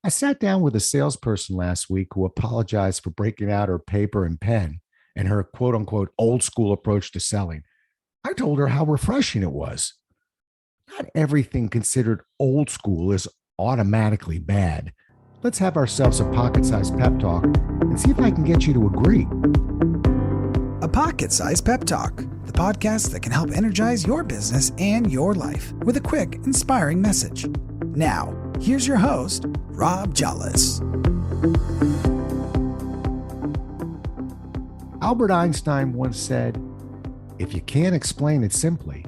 I sat down with a salesperson last week who apologized for breaking out her paper and pen and her quote unquote old school approach to selling. I told her how refreshing it was. Not everything considered old school is automatically bad. Let's have ourselves a pocket sized pep talk and see if I can get you to agree. A Pocket Sized Pep Talk, the podcast that can help energize your business and your life with a quick, inspiring message. Now, here's your host, Rob Jollis. Albert Einstein once said, "If you can't explain it simply,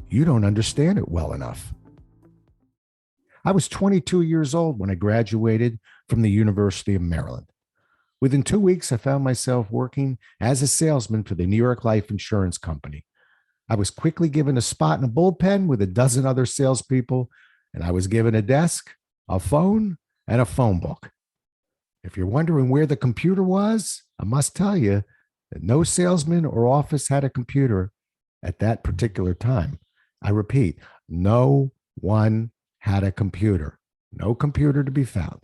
you don't understand it well enough." I was 22 years old when I graduated from the University of Maryland. Within 2 weeks, I found myself working as a salesman for the New York Life Insurance Company. I was quickly given a spot in a bullpen with a dozen other salespeople, and I was given a desk, a phone, and a phone book. If you're wondering where the computer was, I must tell you that no salesman or office had a computer at that particular time. I repeat, no one had a computer. No computer to be found.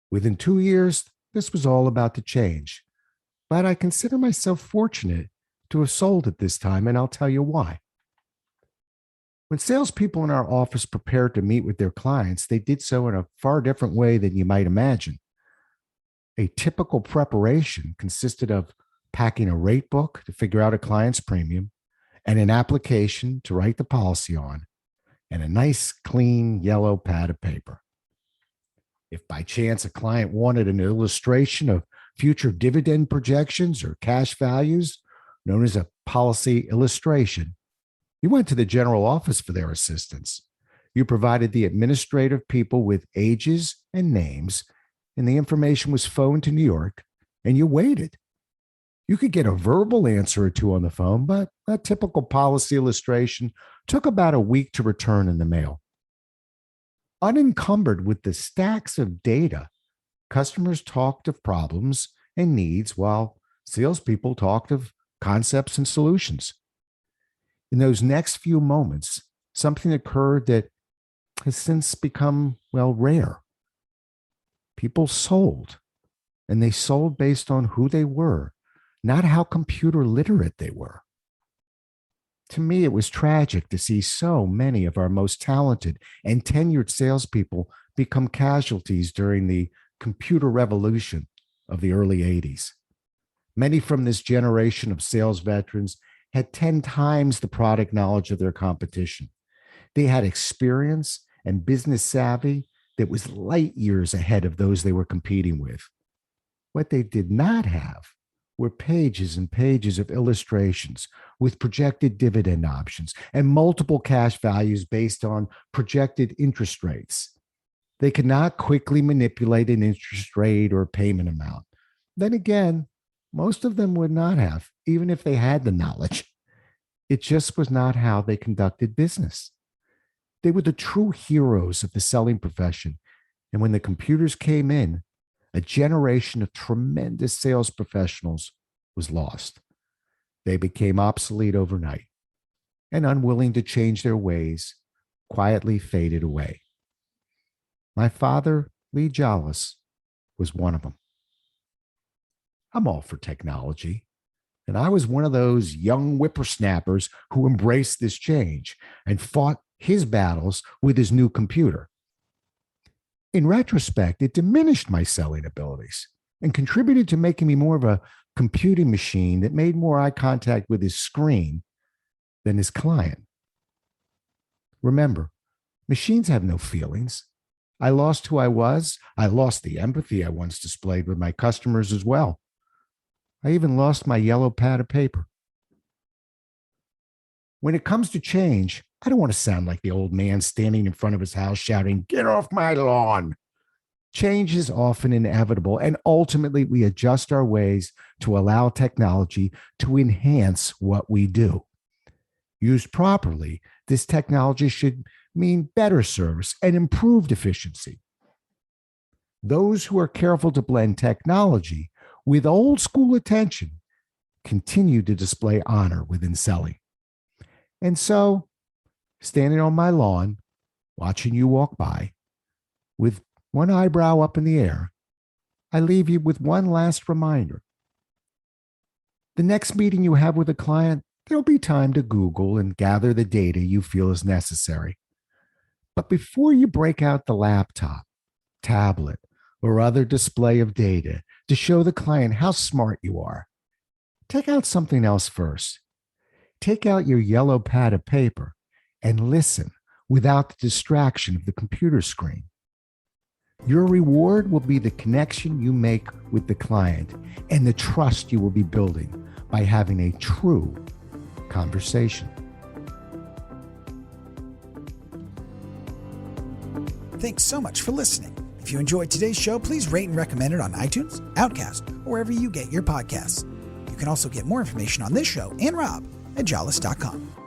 Within 2 years, this was all about to change. But I consider myself fortunate to have sold at this time, and I'll tell you why. When salespeople in our office prepared to meet with their clients, they did so in a far different way than you might imagine. A typical preparation consisted of packing a rate book to figure out a client's premium, and an application to write the policy on, and a nice, clean yellow pad of paper. If by chance a client wanted an illustration of future dividend projections or cash values, known as a policy illustration, you went to the general office for their assistance. You provided the administrative people with ages and names, and the information was phoned to New York, and you waited. You could get a verbal answer or two on the phone, but a typical policy illustration took about a week to return in the mail. Unencumbered with the stacks of data, customers talked of problems and needs while salespeople talked of concepts and solutions. In those next few moments, something occurred that has since become, rare. People sold, and they sold based on who they were, not how computer literate they were. To me, it was tragic to see so many of our most talented and tenured salespeople become casualties during the computer revolution of the early 80s. Many from this generation of sales veterans had 10 times the product knowledge of their competition. They had experience and business savvy that was light years ahead of those they were competing with. What they did not have were pages and pages of illustrations with projected dividend options and multiple cash values based on projected interest rates. They could not quickly manipulate an interest rate or payment amount. Then again, most of them would not have, even if they had the knowledge. It just was not how they conducted business. They were the true heroes of the selling profession. And when the computers came in, a generation of tremendous sales professionals was lost. They became obsolete overnight and, unwilling to change their ways, quietly faded away. My father, Lee Jollis, was one of them. I'm all for technology, and I was one of those young whippersnappers who embraced this change and fought his battles with his new computer. In retrospect, it diminished my selling abilities and contributed to making me more of a computing machine that made more eye contact with his screen than his client. Remember, machines have no feelings. I lost who I was. I lost the empathy I once displayed with my customers as well. I even lost my yellow pad of paper. When it comes to change, I don't want to sound like the old man standing in front of his house shouting, "Get off my lawn." Change is often inevitable, and ultimately we adjust our ways to allow technology to enhance what we do. Used properly, this technology should mean better service and improved efficiency. Those who are careful to blend technology with old school attention continue to display honor within selling. And so, standing on my lawn, watching you walk by with one eyebrow up in the air, I leave you with one last reminder. The next meeting you have with a client, there'll be time to Google and gather the data you feel is necessary. But before you break out the laptop, tablet, or other display of data to show the client how smart you are, take out something else first. Take out your yellow pad of paper and listen without the distraction of the computer screen. Your reward will be the connection you make with the client and the trust you will be building by having a true conversation. Thanks so much for listening. If you enjoyed today's show, please rate and recommend it on iTunes, Outcast, or wherever you get your podcasts. You can also get more information on this show and Rob at jollis.com.